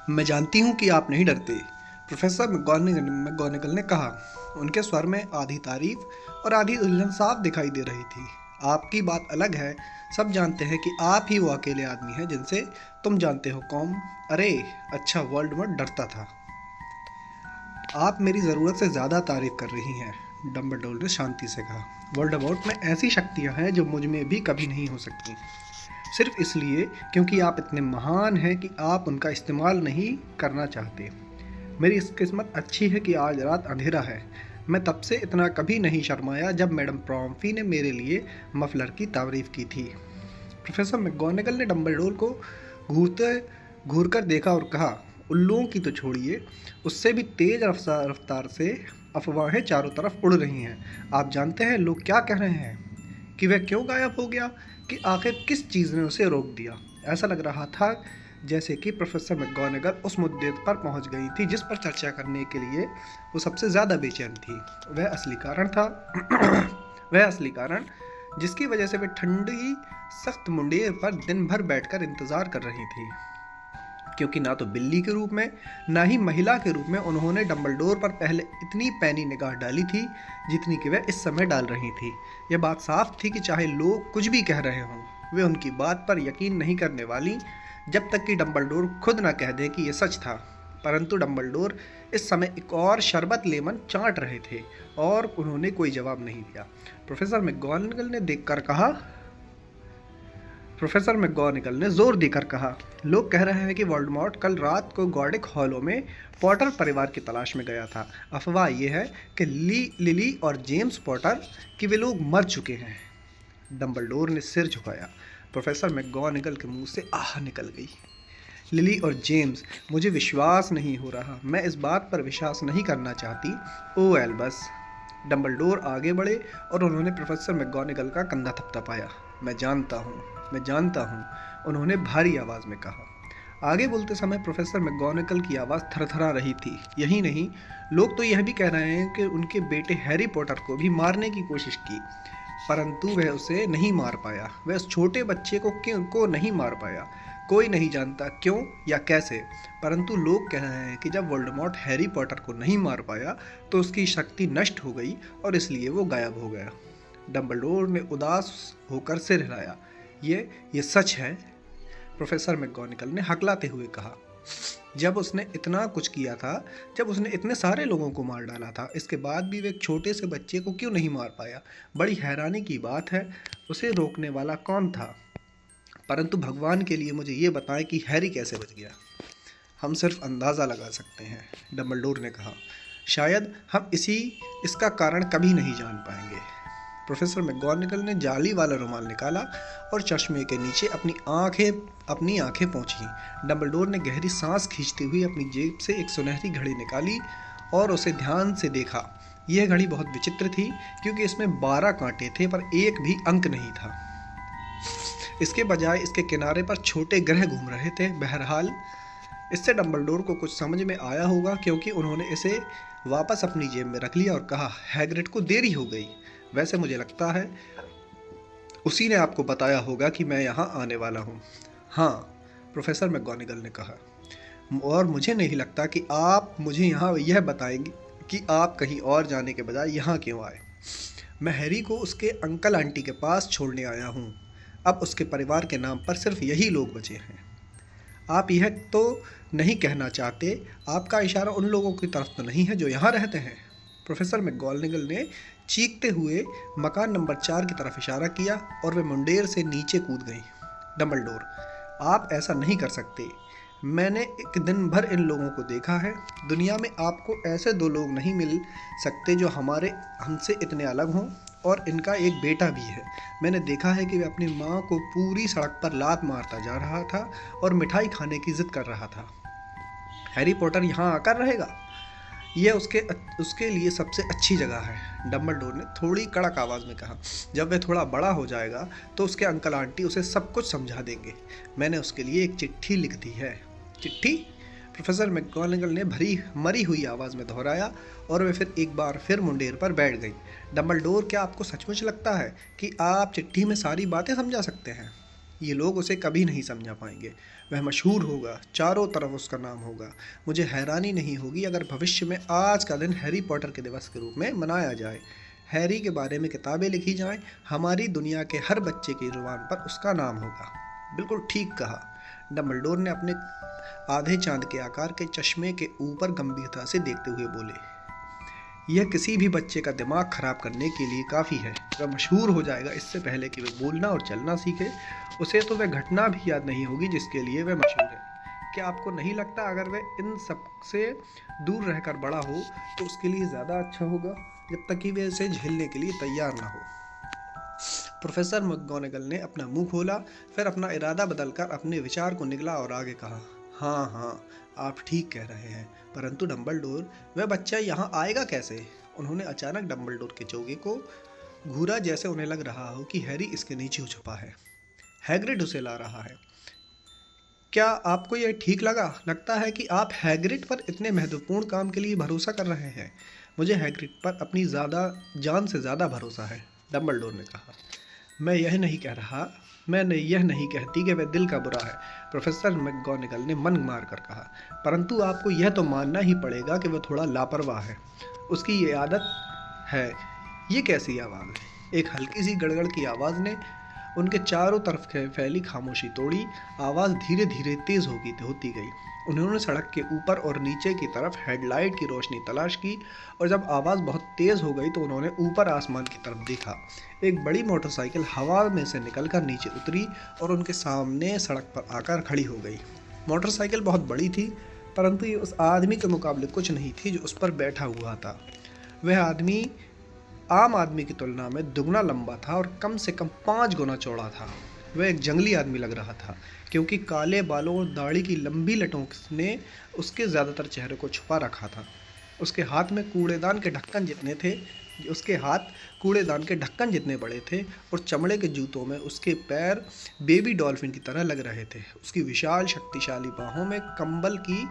मैं जानती हूँ कि आप नहीं डरते, प्रोफेसर मैगोनागल ने कहा। उनके स्वर में आधी तारीफ और आधी उलझन साफ दिखाई दे रही थी। आपकी बात अलग है। सब जानते हैं कि आप ही वो अकेले आदमी हैं जिनसे तुम जानते हो कौन। अरे अच्छा, वोल्डेमॉर्ट डरता था। आप मेरी ज़रूरत से ज़्यादा तारीफ कर रही हैं, डम्बलडोर ने शांति से कहा। वोल्डेमॉर्ट में ऐसी शक्तियाँ हैं जो मुझ में भी कभी नहीं हो सकती, सिर्फ इसलिए क्योंकि आप इतने महान हैं कि आप उनका इस्तेमाल नहीं करना चाहते। मेरी किस्मत अच्छी है कि आज रात अंधेरा है। मैं तब से इतना कभी नहीं शर्माया जब मैडम प्रॉम्फी ने मेरे लिए मफलर की तारीफ की थी। प्रोफेसर मैगोनागल ने डम्बलडोर को घूर कर देखा और कहा, उल्लुओं की तो छोड़िए, उससे भी तेज रफ्तार से अफवाहें चारों तरफ उड़ रही हैं। आप जानते हैं लोग क्या कह रहे हैं कि वह क्यों गायब हो गया, कि आखिर किस चीज़ ने उसे रोक दिया। ऐसा लग रहा था जैसे कि प्रोफेसर मैगोनागल उस मुद्दे पर पहुंच गई थी जिस पर चर्चा करने के लिए वो सबसे ज़्यादा बेचैन थी। वह असली कारण था वह असली कारण जिसकी वजह से वे ठंडी सख्त मुंडेर पर दिन भर बैठकर इंतज़ार कर रही थी, क्योंकि ना तो बिल्ली के रूप में ना ही महिला के रूप में उन्होंने डम्बलडोर पर पहले इतनी पैनी निगाह डाली थी जितनी कि वह इस समय डाल रही थी। यह बात साफ थी कि चाहे लोग कुछ भी कह रहे हों, वे उनकी बात पर यकीन नहीं करने वाली जब तक कि डम्बलडोर खुद ना कह दे कि यह सच था। परंतु डम्बलडोर इस समय एक और शरबत लेमन चाट रहे थे और उन्होंने कोई जवाब नहीं दिया। प्रोफेसर मैगोनागल ने जोर देकर कहा, लोग कह रहे हैं कि वोल्डेमॉर्ट कल रात को गॉर्डिक हॉलों में पॉटर परिवार की तलाश में गया था। अफवाह यह है कि लिली और जेम्स पॉटर कि वे लोग मर चुके हैं। डम्बलडोर ने सिर झुकाया। प्रोफेसर मैगोनागल के मुंह से आह निकल गई। लिली और जेम्स, मुझे विश्वास नहीं हो रहा। मैं इस बात पर विश्वास नहीं करना चाहती। ओ एल्बस। डम्बलडोर आगे बढ़े और उन्होंने प्रोफेसर मैगोनागल का कंधा थपथपाया। मैं जानता हूँ, उन्होंने भारी आवाज़ में कहा। आगे बोलते समय प्रोफेसर मैगोनागल की आवाज़ थरथरा रही थी। यही नहीं, लोग तो यह भी कह रहे हैं कि उनके बेटे हैरी पॉटर को भी मारने की कोशिश की, परंतु वह उसे नहीं मार पाया। वह उस छोटे बच्चे को नहीं मार पाया। कोई नहीं जानता क्यों या कैसे, परंतु लोग कह रहे हैं कि जब वोल्डेमॉर्ट हैरी पॉटर को नहीं मार पाया तो उसकी शक्ति नष्ट हो गई और इसलिए वो गायब हो गया। डम्बलडोर ने उदास होकर सिर हिलाया। ये सच है, प्रोफेसर मैगोनागल ने हकलाते हुए कहा। जब उसने इतना कुछ किया था, जब उसने इतने सारे लोगों को मार डाला था, इसके बाद भी वे एक छोटे से बच्चे को क्यों नहीं मार पाया? बड़ी हैरानी की बात है। उसे रोकने वाला कौन था? परंतु भगवान के लिए मुझे ये बताएं कि हैरी कैसे बच गया। हम सिर्फ अंदाज़ा लगा सकते हैं, डम्बलडोर ने कहा। शायद हम इसका कारण कभी नहीं जान पाएंगे। प्रोफेसर मैगोनागल ने जाली वाला रुमाल निकाला और चश्मे के नीचे अपनी आंखें पोंछी। डम्बलडोर ने गहरी सांस खींचते हुए अपनी जेब से एक सुनहरी घड़ी निकाली और उसे ध्यान से देखा। यह घड़ी बहुत विचित्र थी क्योंकि इसमें 12 कांटे थे पर एक भी अंक नहीं था। इसके बजाय इसके किनारे पर छोटे ग्रह घूम रहे थे। बहरहाल इससे डम्बलडोर को कुछ समझ में आया होगा, क्योंकि उन्होंने इसे वापस अपनी जेब में रख लिया और कहा, हैग्रिड को देरी हो गई। वैसे मुझे लगता है उसी ने आपको बताया होगा कि मैं यहाँ आने वाला हूँ। हाँ, प्रोफेसर मैगोनागल ने कहा, और मुझे नहीं लगता कि आप मुझे यहाँ यह बताएंगे कि आप कहीं और जाने के बजाय यहाँ क्यों आए। मैं हैरी को उसके अंकल आंटी के पास छोड़ने आया हूँ। अब उसके परिवार के नाम पर सिर्फ यही लोग बचे हैं। आप यह तो नहीं कहना चाहते, आपका इशारा उन लोगों की तरफ तो नहीं है जो यहाँ रहते हैं? प्रोफेसर मैगोनागल ने चीखते हुए मकान नंबर 4 की तरफ इशारा किया और वे मुंडेर से नीचे कूद गई। डम्बलडोर, आप ऐसा नहीं कर सकते। मैंने एक दिन भर इन लोगों को देखा है। दुनिया में आपको ऐसे 2 लोग नहीं मिल सकते जो हमसे इतने अलग हों, और इनका एक बेटा भी है। मैंने देखा है कि वे अपनी माँ को पूरी सड़क पर लात मारता जा रहा था और मिठाई खाने की जिद कर रहा था। हैरी पॉटर यहाँ आकर रहेगा, यह उसके लिए सबसे अच्छी जगह है, डम्बलडोर ने थोड़ी कड़क आवाज़ में कहा। जब वह थोड़ा बड़ा हो जाएगा तो उसके अंकल आंटी उसे सब कुछ समझा देंगे। मैंने उसके लिए एक चिट्ठी लिख दी है। चिट्ठी? प्रोफेसर मैगोनागल ने मरी हुई आवाज़ में दोहराया और वे एक बार फिर मुंडेर पर बैठ गई। डम्बलडोर, क्या आपको सचमुच लगता है कि आप चिट्ठी में सारी बातें समझा सकते हैं? ये लोग उसे कभी नहीं समझा पाएंगे। वह मशहूर होगा, चारों तरफ उसका नाम होगा। मुझे हैरानी नहीं होगी अगर भविष्य में आज का दिन हैरी पॉटर के दिवस के रूप में मनाया जाए। हैरी के बारे में किताबें लिखी जाएं, हमारी दुनिया के हर बच्चे की जुबान पर उसका नाम होगा। बिल्कुल ठीक कहा, डम्बलडोर ने अपने आधे चांद के आकार के चश्मे के ऊपर गंभीरता से देखते हुए बोले। यह किसी भी बच्चे का दिमाग खराब करने के लिए काफ़ी है। वह मशहूर हो जाएगा इससे पहले कि वह बोलना और चलना सीखे। उसे तो वह घटना भी याद नहीं होगी जिसके लिए वह मशहूर है। क्या आपको नहीं लगता अगर वह इन सब से दूर रहकर बड़ा हो तो उसके लिए ज़्यादा अच्छा होगा, जब तक कि वह इसे झेलने के लिए तैयार ना हो। प्रोफेसर मैगोनागल ने अपना मुंह खोला, फिर अपना इरादा बदलकर अपने विचार को निगला और आगे कहा, हाँ हाँ, आप ठीक कह रहे हैं, परंतु डम्बलडोर, वह बच्चा यहाँ आएगा कैसे? उन्होंने अचानक डम्बलडोर के चोगे को घूरा, जैसे उन्हें लग रहा हो कि हैरी इसके नीचे छुपा है। हैग्रिड उसे ला रहा है। क्या आपको यह ठीक लगता है कि आप हैग्रिड पर इतने महत्वपूर्ण काम के लिए भरोसा कर रहे हैं? मुझे हैग्रिड पर अपनी जान से ज़्यादा भरोसा है, डम्बलडोर ने कहा। मैं यह नहीं कहती कि वह दिल का बुरा है, प्रोफेसर मैगोनागल ने मन मार कर कहा, परंतु आपको यह तो मानना ही पड़ेगा कि वह थोड़ा लापरवाह है। उसकी ये आदत है। ये कैसी आवाज़ है? एक हल्की सी गड़गड़ की आवाज़ ने उनके चारों तरफ फैली खामोशी तोड़ी। आवाज़ धीरे धीरे तेज़ होती गई। उन्होंने सड़क के ऊपर और नीचे की तरफ हेडलाइट की रोशनी तलाश की, और जब आवाज़ बहुत तेज़ हो गई तो उन्होंने ऊपर आसमान की तरफ देखा। एक बड़ी मोटरसाइकिल हवा में से निकलकर नीचे उतरी और उनके सामने सड़क पर आकर खड़ी हो गई। मोटरसाइकिल बहुत बड़ी थी, परंतु ये उस आदमी के मुकाबले कुछ नहीं थी जो उस पर बैठा हुआ था। वह आदमी आम आदमी की तुलना में दुगना लंबा था और कम से कम 5 गुना चौड़ा था। वह एक जंगली आदमी लग रहा था, क्योंकि काले बालों और दाढ़ी की लंबी लटों ने उसके ज़्यादातर चेहरे को छुपा रखा था। उसके हाथ कूड़ेदान के ढक्कन जितने बड़े थे, और चमड़े के जूतों में उसके पैर बेबी डॉल्फिन की तरह लग रहे थे। उसकी विशाल शक्तिशाली बाहों में कंबल की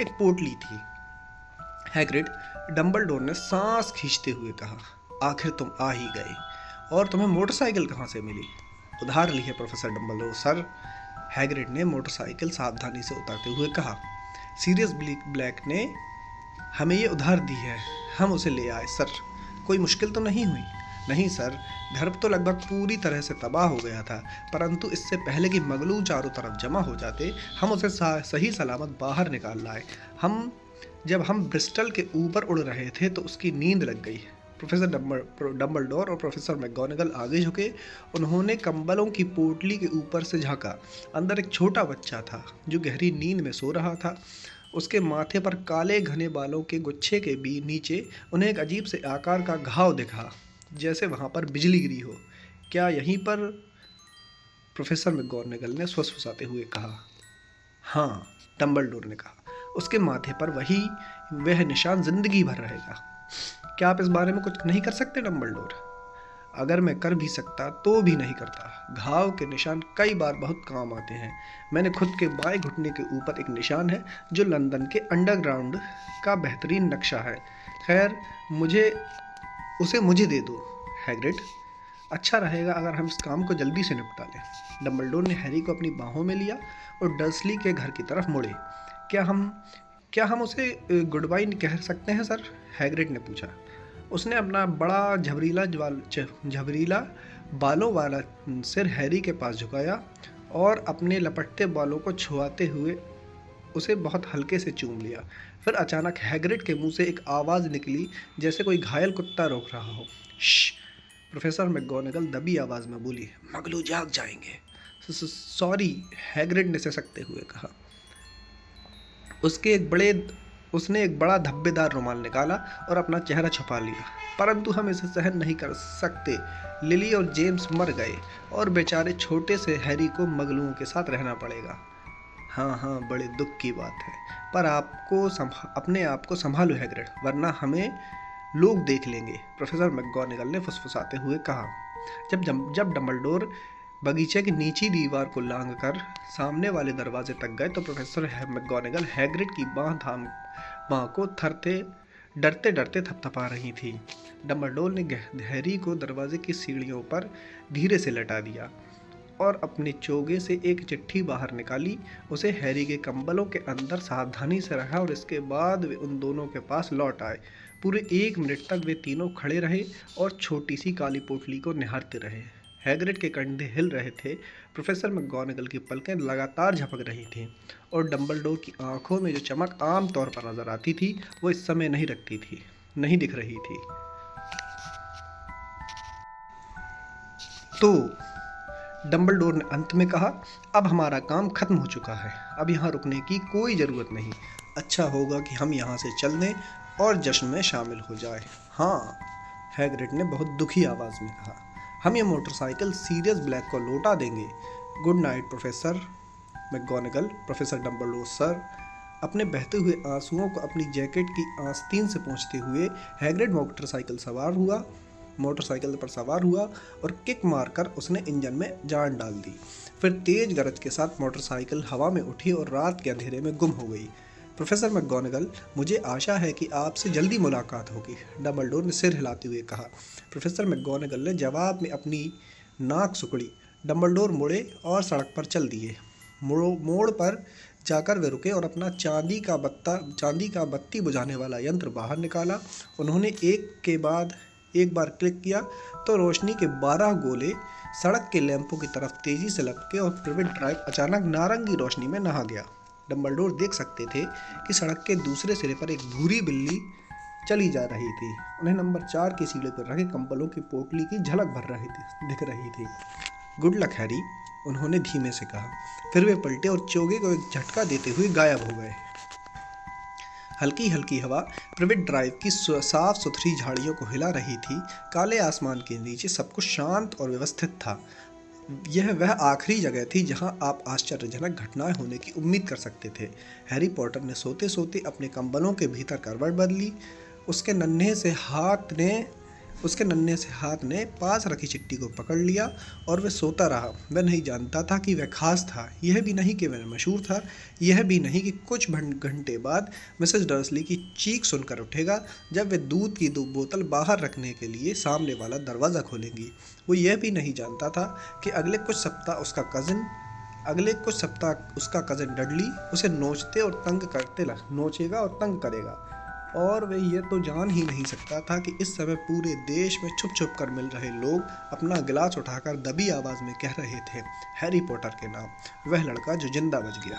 एक पोटली थी। हैग्रिड, डम्बलडोर ने सांस खींचते हुए कहा, आखिर तुम आ ही गए। और तुम्हें मोटरसाइकिल कहाँ से मिली? उधार ली है प्रोफेसर डम्बलडोर सर, हैग्रिड ने मोटरसाइकिल सावधानी से उतारते हुए कहा। सीरियस ब्लैक ने हमें ये उधार दी है, हम उसे ले आए सर। कोई मुश्किल तो नहीं हुई? नहीं सर, घर तो लगभग पूरी तरह से तबाह हो गया था, परंतु इससे पहले कि मगलू चारों तरफ जमा हो जाते, हम उसे सही सलामत बाहर निकाल लाए। जब हम ब्रिस्टल के ऊपर उड़ रहे थे तो उसकी नींद लग गई। प्रोफेसर डम्बलडोर और प्रोफेसर मैगोनागल आगे झुके। उन्होंने कंबलों की पोटली के ऊपर से झांका। अंदर एक छोटा बच्चा था जो गहरी नींद में सो रहा था। उसके माथे पर काले घने बालों के गुच्छे के नीचे उन्हें एक अजीब से आकार का घाव दिखा, जैसे वहाँ पर बिजली गिरी हो। क्या यहीं पर? प्रोफेसर मैगोनागल ने फुसफुसाते हुए कहा। हाँ, डम्बलडोर ने कहा, उसके माथे पर वह निशान जिंदगी भर रहेगा। क्या आप इस बारे में कुछ नहीं कर सकते डम्बलडोर? अगर मैं कर भी सकता तो भी नहीं करता। घाव के निशान कई बार बहुत काम आते हैं। मैंने खुद के बाएं घुटने के ऊपर एक निशान है जो लंदन के अंडरग्राउंड का बेहतरीन नक्शा है। खैर, मुझे दे दो हैग्रिड। अच्छा रहेगा अगर हम इस काम को जल्दी से निपटा लें। डम्बलडोर ने हैरी को अपनी बाहों में लिया और डर्सली के घर की तरफ मुड़े। क्या हम उसे गुड बाय कह सकते हैं सर? हैग्रिड ने पूछा। उसने अपना बड़ा झबरीला बालों वाला सिर हैरी के पास झुकाया और अपने लपटते बालों को छुआते हुए उसे बहुत हल्के से चूम लिया। फिर अचानक हैग्रिड के मुंह से एक आवाज़ निकली, जैसे कोई घायल कुत्ता रोक रहा हो। श्श! प्रोफेसर मैगोनागल दबी आवाज़ में बोली, मगलू जाग जाएंगे। सॉरी, हैग्रिड ने सिसकते हुए कहा। उसने एक बड़ा धब्बेदार रुमाल निकाला और अपना चेहरा छुपा लिया। परंतु हम इसे सहन नहीं कर सकते। लिली और जेम्स मर गए और बेचारे छोटे से हैरी को मगलुओं के साथ रहना पड़ेगा। हाँ, बड़े दुख की बात है, पर अपने आप को संभालो हैग्रिड, वरना हमें लोग देख लेंगे, प्रोफेसर मैगोनागल ने फुसफुसाते हुए कहा। जब डम्बलडोर बगीचे की नीची दीवार को लांघकर सामने वाले दरवाजे तक गए तो प्रोफेसर मैगोनागल हैग्रिड की बाँह को डरते डरते थपथपा रही थी। डम्बलडोर ने हैरी को दरवाजे की सीढ़ियों पर धीरे से लटा दिया और अपने चोगे से एक चिट्ठी बाहर निकाली। उसे हैरी के कंबलों के अंदर सावधानी से रखा और इसके बाद वे उन दोनों के पास लौट आए। पूरे 1 मिनट तक वे तीनों खड़े रहे और छोटी सी काली पोटली को निहारते रहे। हैग्रिड के कंधे हिल रहे थे, प्रोफेसर मैगोनागल की पलकें लगातार झपक रही थीं और डंबलडोर की आंखों में जो चमक आम तौर पर नजर आती थी वो इस समय नहीं दिख रही थी। तो डंबलडोर ने अंत में कहा, अब हमारा काम खत्म हो चुका है, अब यहाँ रुकने की कोई ज़रूरत नहीं। अच्छा होगा कि हम यहाँ से चल दें और जश्न में शामिल हो जाए। हाँ, हैग्रिड ने बहुत दुखी आवाज़ में कहा, हम ये मोटरसाइकिल सीरियस ब्लैक को लौटा देंगे। Good night professor McGonagall. Professor Dumbledore sir. अपने बहते हुए आंसुओं को अपनी जैकेट की आस्तीन से पोंछते हुए हैग्रिड मोटरसाइकिल पर सवार हुआ और किक मारकर उसने इंजन में जान डाल दी। फिर तेज गरज के साथ मोटरसाइकिल हवा में उठी और रात के अंधेरे में गुम हो गई। प्रोफेसर मैगोनागल, मुझे आशा है कि आपसे जल्दी मुलाकात होगी, डंबलडोर ने सिर हिलाते हुए कहा। प्रोफेसर मैगोनागल ने जवाब में अपनी नाक सुकड़ी। डंबलडोर मुड़े और सड़क पर चल दिए। मोड़ पर जाकर वे रुके और अपना चांदी का बत्ती बुझाने वाला यंत्र बाहर निकाला। उन्होंने एक बार क्लिक किया तो रोशनी के 12 गोले सड़क के लैंपों की तरफ तेजी से लपके और प्रिवेट ड्राइव अचानक नारंगी रोशनी में नहा गया। डंबलडोर देख सकते थे कि सड़क के दूसरे सिरे पर एक भूरी बिल्ली चली जा रही थी। उन्हें नंबर 4 की सीढ़ी पर रखे कंबलों की पोटली की झलक दिख रही थी। गुड लक हैरी, उन्होंने धीमे से कहा। फिर वे पलटे और चोगे को एक झटका देते हुए गायब हो गए। हल्की हल्की हवा प्रिवेट ड्राइव की साफ सुथरी झाड़ियों को हिला रही थी। काले आसमान के नीचे सब कुछ शांत और व्यवस्थित था। यह वह आखिरी जगह थी जहां आप आश्चर्यजनक घटनाएं होने की उम्मीद कर सकते थे। हैरी पॉटर ने सोते सोते अपने कंबलों के भीतर करवट बदली। उसके नन्हे से हाथ ने पास रखी चिट्ठी को पकड़ लिया और वह सोता रहा। वह नहीं जानता था कि वह खास था, यह भी नहीं कि वह मशहूर था, यह भी नहीं कि कुछ घंटे बाद मिसेस डर्सली की चीख सुनकर उठेगा जब वे दूध की 2 बोतल बाहर रखने के लिए सामने वाला दरवाज़ा खोलेंगी। वो यह भी नहीं जानता था कि अगले कुछ सप्ताह उसका कज़न डडली उसे नोचेगा और तंग करेगा। और वह यह तो जान ही नहीं सकता था कि इस समय पूरे देश में छुप छुप कर मिल रहे लोग अपना गिलास उठाकर दबी आवाज़ में कह रहे थे, हैरी पॉटर के नाम, वह लड़का जो जिंदा बच गया।